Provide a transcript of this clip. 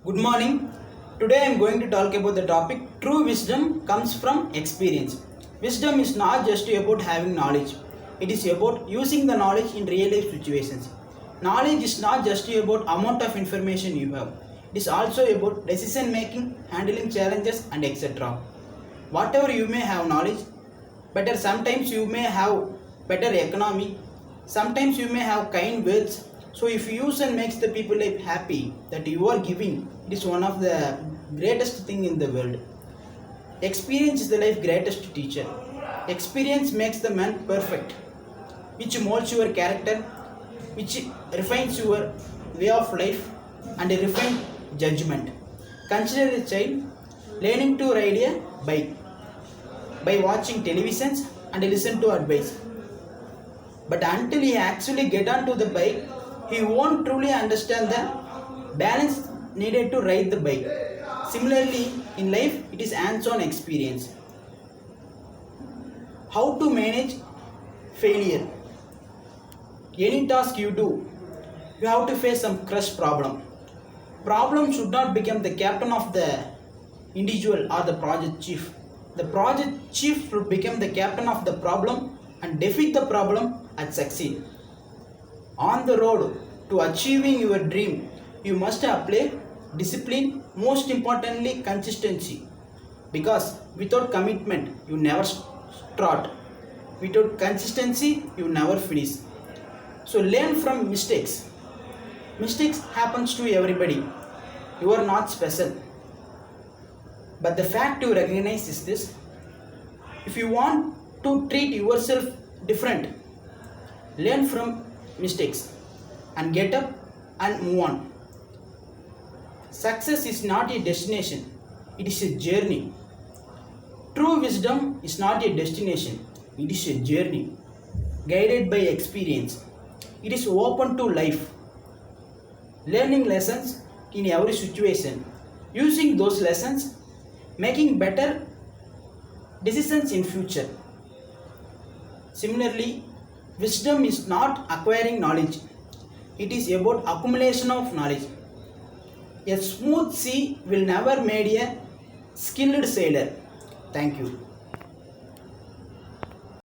Good morning. Today I am going to talk about the topic true wisdom comes from experience. Wisdom is not just about having knowledge. It is about using the knowledge in real life situations. Knowledge is not just about amount of information you have. It is also about decision making, handling challenges and etc. Whatever you may have knowledge, better sometimes you may have better economy, sometimes you may have kind words. So if you use and makes the people life happy that you are giving, it is one of the greatest thing in the world. Experience is the life greatest teacher. Experience makes the man perfect, which molds your character, which refines your way of life and a refined judgment. Consider a child learning to ride a bike by watching televisions and listen to advice. But until he actually get onto the bike, he won't truly understand the balance needed to ride the bike. Similarly, in life, it is hands-on experience. How to manage failure. Any task you do, you have to face some crush problem. Problem should not become the captain of the individual or the project chief. The project chief should become the captain of the problem and defeat the problem and succeed. On the road to achieving your dream, you must apply discipline, most importantly consistency. Because without commitment, you never start. Without consistency, you never finish. So learn from mistakes. Mistakes happens to everybody. You are not special. But the fact you recognize is this: if you want to treat yourself different, learn from mistakes and get up and move on. Success is not a destination, it is a journey. True wisdom is not a destination, it is a journey guided by experience. It is open to life, learning lessons in every situation, using those lessons, making better decisions in future. Similarly, wisdom is not acquiring knowledge, it is about accumulation of knowledge. A smooth sea will never make a skilled sailor. Thank you.